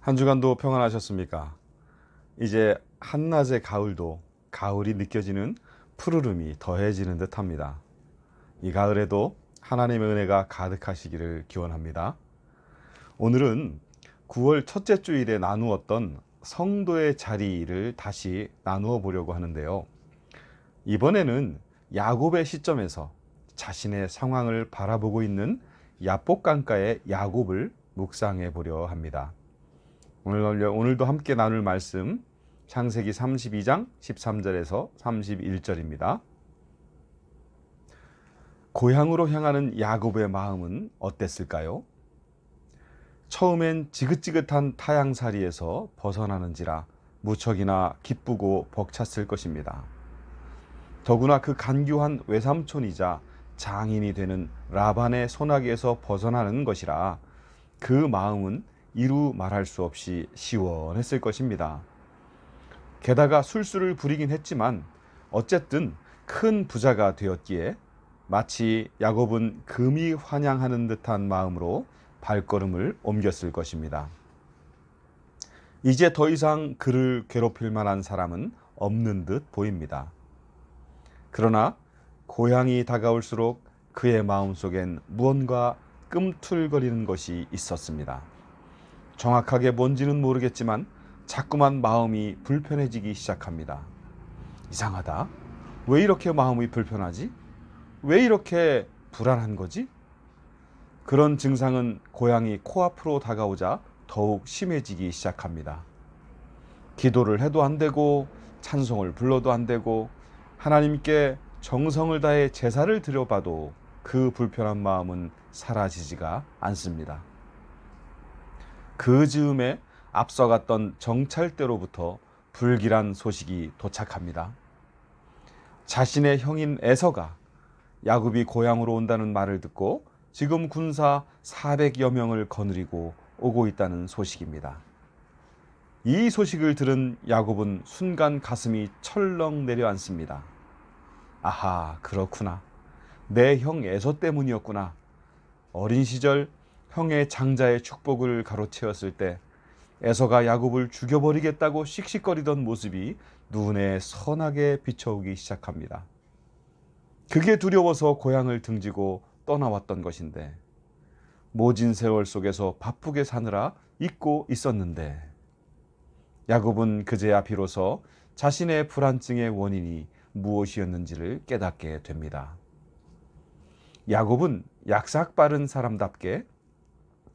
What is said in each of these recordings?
한 주간도 평안하셨습니까? 이제 한낮의 가을도 가을이 느껴지는 푸르름이 더해지는 듯합니다. 이 가을에도 하나님의 은혜가 가득하시기를 기원합니다. 오늘은 9월 첫째 주일에 나누었던 성도의 자리를 다시 나누어 보려고 하는데요. 이번에는 야곱의 시점에서 자신의 상황을 바라보고 있는 야복강가의 야곱을 묵상해 보려 합니다. 오늘도 함께 나눌 말씀 창세기 32장 13절에서 31절입니다. 고향으로 향하는 야곱의 마음은 어땠을까요? 처음엔 지긋지긋한 타향살이에서 벗어나는지라 무척이나 기쁘고 벅찼을 것입니다. 더구나 그 간교한 외삼촌이자 장인이 되는 라반의 손아귀에서 벗어나는 것이라 그 마음은 이루 말할 수 없이 시원했을 것입니다. 게다가 술수를 부리긴 했지만 어쨌든 큰 부자가 되었기에 마치 야곱은 금이 환향하는 듯한 마음으로 발걸음을 옮겼을 것입니다. 이제 더 이상 그를 괴롭힐 만한 사람은 없는 듯 보입니다. 그러나 고향이 다가올수록 그의 마음속엔 무언가 꿈틀거리는 것이 있었습니다. 정확하게 뭔지는 모르겠지만 자꾸만 마음이 불편해지기 시작합니다. 이상하다. 왜 이렇게 마음이 불편하지? 왜 이렇게 불안한 거지? 그런 증상은 고향이 코앞으로 다가오자 더욱 심해지기 시작합니다. 기도를 해도 안 되고 찬송을 불러도 안 되고 하나님께 정성을 다해 제사를 드려봐도 그 불편한 마음은 사라지지가 않습니다. 그 즈음에 앞서갔던 정찰대로부터 불길한 소식이 도착합니다. 자신의 형인 에서가 야곱이 고향으로 온다는 말을 듣고 지금 군사 400여 명을 거느리고 오고 있다는 소식입니다. 이 소식을 들은 야곱은 순간 가슴이 철렁 내려앉습니다. 아하, 그렇구나. 내 형 에서 때문이었구나. 어린 시절 형의 장자의 축복을 가로채었을 때 에서가 야곱을 죽여버리겠다고 씩씩거리던 모습이 눈에 선하게 비춰오기 시작합니다. 그게 두려워서 고향을 등지고 떠나왔던 것인데 모진 세월 속에서 바쁘게 사느라 잊고 있었는데 야곱은 그제야 비로소 자신의 불안증의 원인이 무엇이었는지를 깨닫게 됩니다. 야곱은 약삭 빠른 사람답게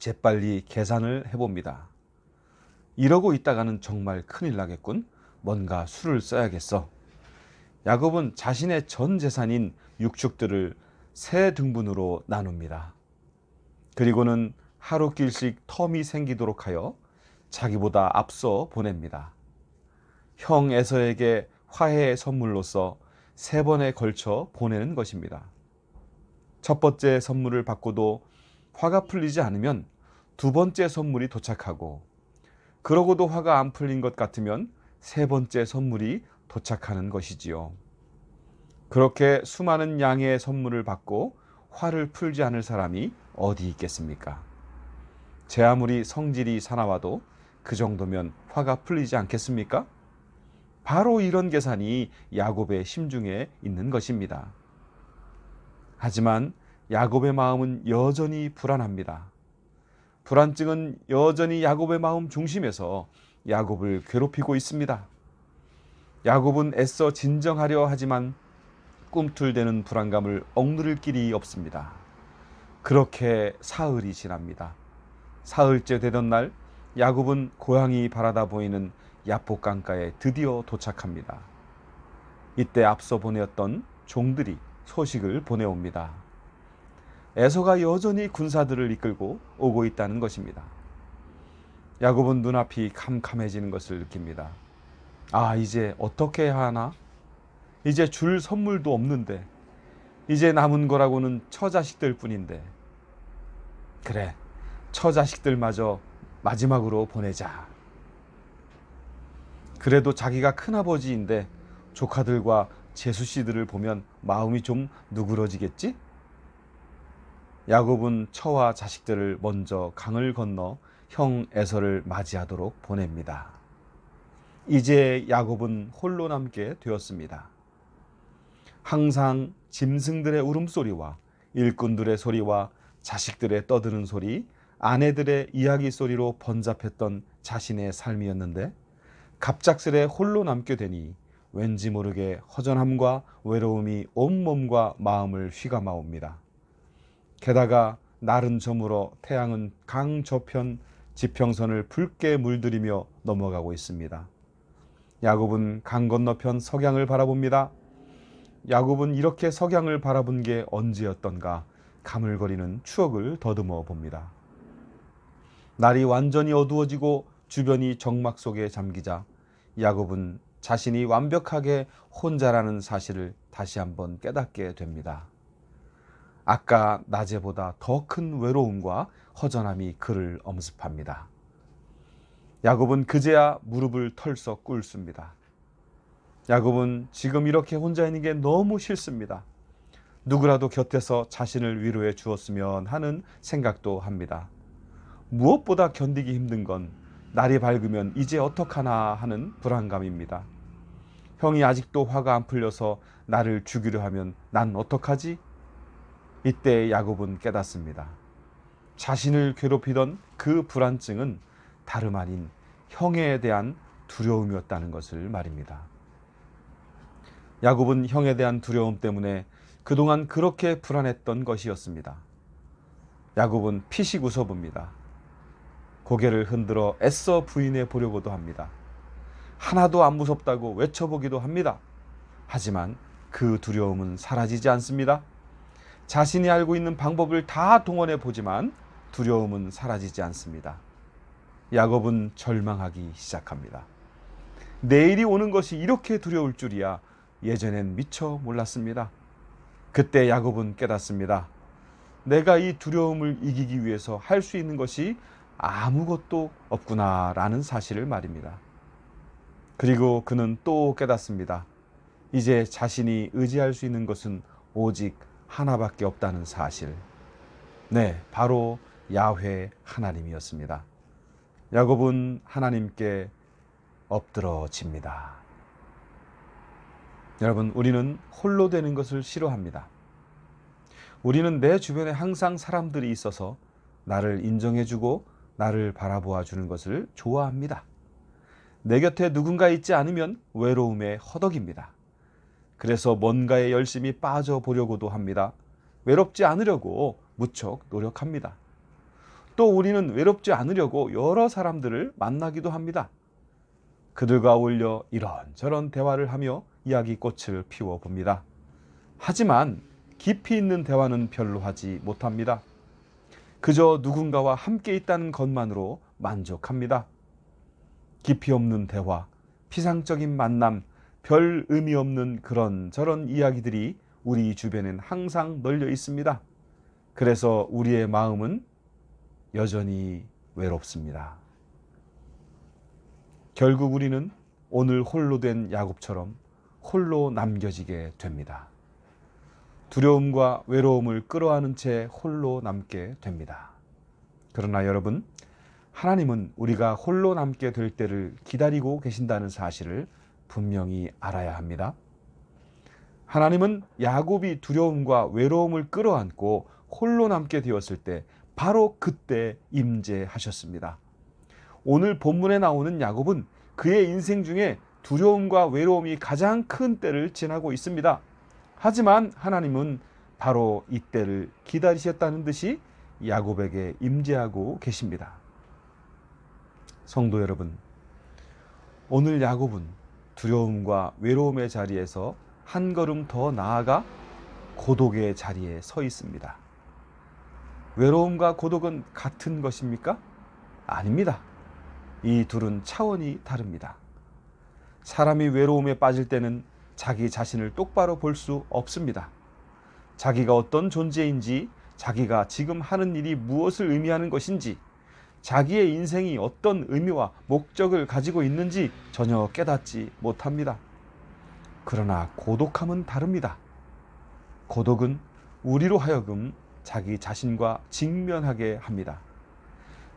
재빨리 계산을 해봅니다. 이러고 있다가는 정말 큰일 나겠군. 뭔가 수를 써야겠어. 야곱은 자신의 전 재산인 육축들을 세 등분으로 나눕니다. 그리고는 하루길씩 텀이 생기도록 하여 자기보다 앞서 보냅니다. 형 에서에게 화해의 선물로서 3번에 걸쳐 보내는 것입니다. 첫 번째 선물을 받고도 화가 풀리지 않으면 2번째 선물이 도착하고 그러고도 화가 안 풀린 것 같으면 3번째 선물이 도착하는 것이지요. 그렇게 수많은 양의 선물을 받고 화를 풀지 않을 사람이 어디 있겠습니까? 제 아무리 성질이 사나워도 그 정도면 화가 풀리지 않겠습니까? 바로 이런 계산이 야곱의 심중에 있는 것입니다. 하지만 야곱의 마음은 여전히 불안합니다. 불안증은 여전히 야곱의 마음 중심에서 야곱을 괴롭히고 있습니다. 야곱은 애써 진정하려 하지만 꿈틀대는 불안감을 억누를 길이 없습니다. 그렇게 사흘이 지납니다. 사흘째 되던 날 야곱은 고향이 바라다 보이는 야복강가에 드디어 도착합니다. 이때 앞서 보내었던 종들이 소식을 보내옵니다. 에서가 여전히 군사들을 이끌고 오고 있다는 것입니다. 야곱은 눈앞이 캄캄해지는 것을 느낍니다. 아, 이제 어떻게 해야 하나? 이제 줄 선물도 없는데, 이제 남은 거라고는 처자식들 뿐인데. 그래, 처자식들마저 마지막으로 보내자. 그래도 자기가 큰아버지인데 조카들과 제수씨들을 보면 마음이 좀 누그러지겠지? 야곱은 처와 자식들을 먼저 강을 건너 형 에서를 맞이하도록 보냅니다. 이제 야곱은 홀로 남게 되었습니다. 항상 짐승들의 울음소리와 일꾼들의 소리와 자식들의 떠드는 소리, 아내들의 이야기 소리로 번잡했던 자신의 삶이었는데 갑작스레 홀로 남게 되니 왠지 모르게 허전함과 외로움이 온몸과 마음을 휘감아옵니다. 게다가 날은 저물어 태양은 강 저편 지평선을 붉게 물들이며 넘어가고 있습니다. 야곱은 강 건너편 석양을 바라봅니다. 야곱은 이렇게 석양을 바라본 게 언제였던가 가물거리는 추억을 더듬어 봅니다. 날이 완전히 어두워지고 주변이 정막 속에 잠기자 야곱은 자신이 완벽하게 혼자라는 사실을 다시 한번 깨닫게 됩니다. 아까 낮에보다 더 큰 외로움과 허전함이 그를 엄습합니다. 야곱은 그제야 무릎을 털썩 꿇습니다. 야곱은 지금 이렇게 혼자 있는 게 너무 싫습니다. 누구라도 곁에서 자신을 위로해 주었으면 하는 생각도 합니다. 무엇보다 견디기 힘든 건 날이 밝으면 이제 어떡하나 하는 불안감입니다. 형이 아직도 화가 안 풀려서 나를 죽이려 하면 난 어떡하지? 이때 야곱은 깨닫습니다. 자신을 괴롭히던 그 불안증은 다름 아닌 형에 대한 두려움이었다는 것을 말입니다. 야곱은 형에 대한 두려움 때문에 그동안 그렇게 불안했던 것이었습니다. 야곱은 피식 웃어봅니다. 고개를 흔들어 애써 부인해 보려고도 합니다. 하나도 안 무섭다고 외쳐보기도 합니다. 하지만 그 두려움은 사라지지 않습니다. 자신이 알고 있는 방법을 다 동원해 보지만 두려움은 사라지지 않습니다. 야곱은 절망하기 시작합니다. 내일이 오는 것이 이렇게 두려울 줄이야 예전엔 미처 몰랐습니다. 그때 야곱은 깨닫습니다. 내가 이 두려움을 이기기 위해서 할 수 있는 것이 아무것도 없구나라는 사실을 말입니다. 그리고 그는 또 깨닫습니다. 이제 자신이 의지할 수 있는 것은 오직 하나밖에 없다는 사실. 네, 바로 야훼 하나님이었습니다. 야곱은 하나님께 엎드러집니다. 여러분, 우리는 홀로 되는 것을 싫어합니다. 우리는 내 주변에 항상 사람들이 있어서 나를 인정해주고 나를 바라보아 주는 것을 좋아합니다. 내 곁에 누군가 있지 않으면 외로움에 허덕입니다. 그래서 뭔가에 열심히 빠져보려고도 합니다. 외롭지 않으려고 무척 노력합니다. 또 우리는 외롭지 않으려고 여러 사람들을 만나기도 합니다. 그들과 어울려 이런저런 대화를 하며 이야기꽃을 피워봅니다. 하지만 깊이 있는 대화는 별로 하지 못합니다. 그저 누군가와 함께 있다는 것만으로 만족합니다. 깊이 없는 대화, 피상적인 만남, 별 의미 없는 그런저런 이야기들이 우리 주변엔 항상 널려 있습니다. 그래서 우리의 마음은 여전히 외롭습니다. 결국 우리는 오늘 홀로 된 야곱처럼 홀로 남겨지게 됩니다. 두려움과 외로움을 끌어안은 채 홀로 남게 됩니다. 그러나 여러분, 하나님은 우리가 홀로 남게 될 때를 기다리고 계신다는 사실을 분명히 알아야 합니다. 하나님은 야곱이 두려움과 외로움을 끌어안고 홀로 남게 되었을 때 바로 그때 임재하셨습니다. 오늘 본문에 나오는 야곱은 그의 인생 중에 두려움과 외로움이 가장 큰 때를 지나고 있습니다. 하지만 하나님은 바로 이 때를 기다리셨다는 듯이 야곱에게 임재하고 계십니다. 성도 여러분, 오늘 야곱은 두려움과 외로움의 자리에서 한 걸음 더 나아가 고독의 자리에 서 있습니다. 외로움과 고독은 같은 것입니까? 아닙니다. 이 둘은 차원이 다릅니다. 사람이 외로움에 빠질 때는 자기 자신을 똑바로 볼 수 없습니다. 자기가 어떤 존재인지, 자기가 지금 하는 일이 무엇을 의미하는 것인지, 자기의 인생이 어떤 의미와 목적을 가지고 있는지 전혀 깨닫지 못합니다. 그러나 고독함은 다릅니다. 고독은 우리로 하여금 자기 자신과 직면하게 합니다.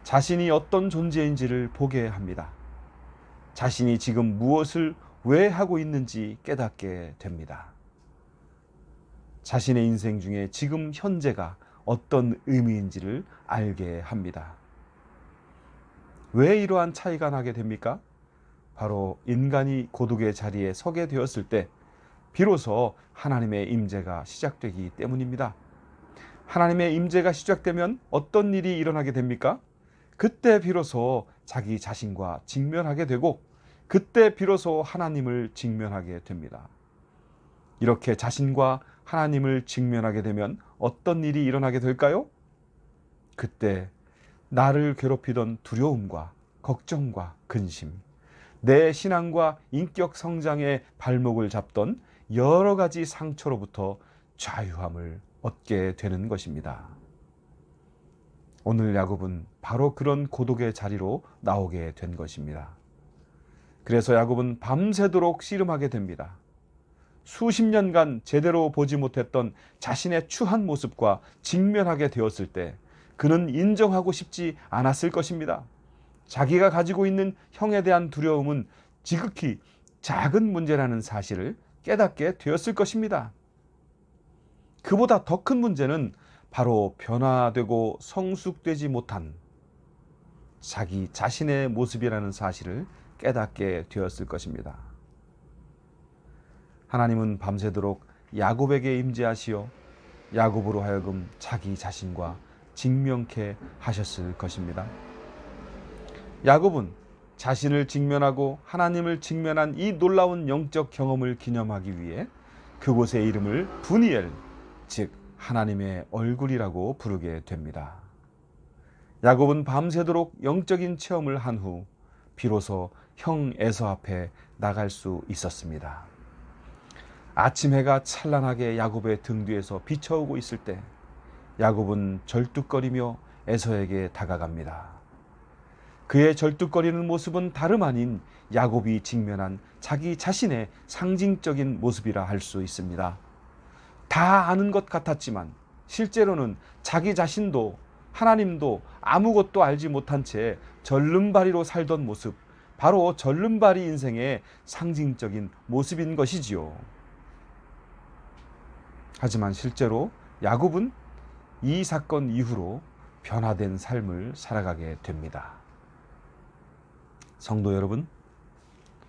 자신이 어떤 존재인지를 보게 합니다. 자신이 지금 무엇을 왜 하고 있는지 깨닫게 됩니다. 자신의 인생 중에 지금 현재가 어떤 의미인지를 알게 합니다. 왜 이러한 차이가 나게 됩니까? 바로 인간이 고독의 자리에 서게 되었을 때 비로소 하나님의 임재가 시작되기 때문입니다. 하나님의 임재가 시작되면 어떤 일이 일어나게 됩니까? 그때 비로소 자기 자신과 직면하게 되고 그때 비로소 하나님을 직면하게 됩니다. 이렇게 자신과 하나님을 직면하게 되면 어떤 일이 일어나게 될까요? 그때 나를 괴롭히던 두려움과 걱정과 근심, 내 신앙과 인격 성장의 발목을 잡던 여러 가지 상처로부터 자유함을 얻게 되는 것입니다. 오늘 야곱은 바로 그런 고독의 자리로 나오게 된 것입니다. 그래서 야곱은 밤새도록 씨름하게 됩니다. 수십 년간 제대로 보지 못했던 자신의 추한 모습과 직면하게 되었을 때 그는 인정하고 싶지 않았을 것입니다. 자기가 가지고 있는 형에 대한 두려움은 지극히 작은 문제라는 사실을 깨닫게 되었을 것입니다. 그보다 더 큰 문제는 바로 변화되고 성숙되지 못한 자기 자신의 모습이라는 사실을 깨닫게 되었을 것입니다. 하나님은 밤새도록 야곱에게 임재하시어 야곱으로 하여금 자기 자신과 직면케 하셨을 것입니다. 야곱은 자신을 직면하고 하나님을 직면한 이 놀라운 영적 경험을 기념하기 위해 그곳의 이름을 브니엘, 즉 하나님의 얼굴이라고 부르게 됩니다. 야곱은 밤새도록 영적인 체험을 한 후 비로소 형 에서 앞에 나갈 수 있었습니다. 아침 해가 찬란하게 야곱의 등 뒤에서 비춰오고 있을 때 야곱은 절뚝거리며 에서에게 다가갑니다. 그의 절뚝거리는 모습은 다름 아닌 야곱이 직면한 자기 자신의 상징적인 모습이라 할 수 있습니다. 다 아는 것 같았지만 실제로는 자기 자신도 하나님도 아무것도 알지 못한 채 절름발이로 살던 모습, 바로 절름발이 인생의 상징적인 모습인 것이지요. 하지만 실제로 야곱은 이 사건 이후로 변화된 삶을 살아가게 됩니다. 성도 여러분,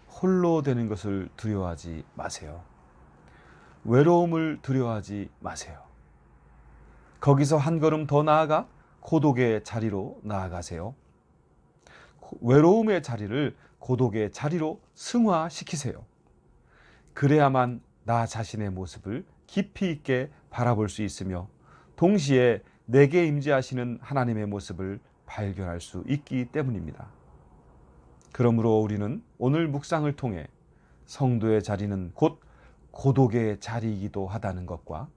홀로 되는 것을 두려워하지 마세요. 외로움을 두려워하지 마세요. 거기서 한 걸음 더 나아가 고독의 자리로 나아가세요. 외로움의 자리를 고독의 자리로 승화시키세요. 그래야만 나 자신의 모습을 깊이 있게 바라볼 수 있으며 동시에 내게 임재하시는 하나님의 모습을 발견할 수 있기 때문입니다. 그러므로 우리는 오늘 묵상을 통해 성도의 자리는 곧 고독의 자리이기도 하다는 것과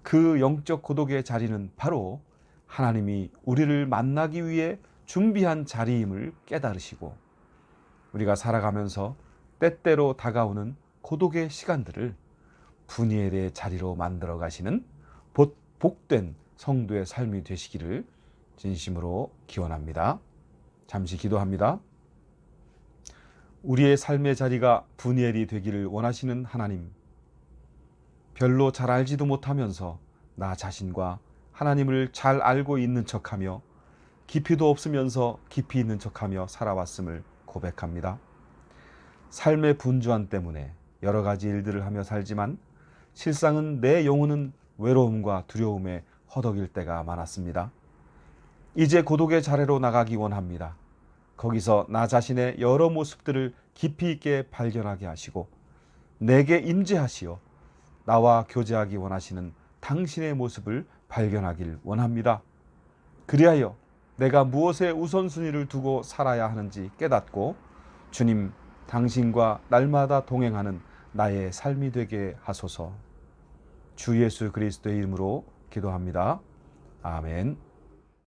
그 영적 고독의 자리는 바로 하나님이 우리를 만나기 위해 준비한 자리임을 깨달으시고 우리가 살아가면서 때때로 다가오는 고독의 시간들을 브니엘의 자리로 만들어 가시는 복된 성도의 삶이 되시기를 진심으로 기원합니다. 잠시 기도합니다. 우리의 삶의 자리가 브니엘이 되기를 원하시는 하나님, 별로 잘 알지도 못하면서 나 자신과 하나님을 잘 알고 있는 척하며 깊이도 없으면서 깊이 있는 척하며 살아왔음을 고백합니다. 삶의 분주함 때문에 여러 가지 일들을 하며 살지만 실상은 내 영혼은 외로움과 두려움에 허덕일 때가 많았습니다. 이제 고독의 자리로 나가기 원합니다. 거기서 나 자신의 여러 모습들을 깊이 있게 발견하게 하시고 내게 임재하시어 나와 교제하기 원하시는 당신의 모습을 발견하길 원합니다. 그리하여 내가 무엇에 우선순위를 두고 살아야 하는지 깨닫고 주님, 당신과 날마다 동행하는 나의 삶이 되게 하소서. 주 예수 그리스도의 이름으로 기도합니다. 아멘.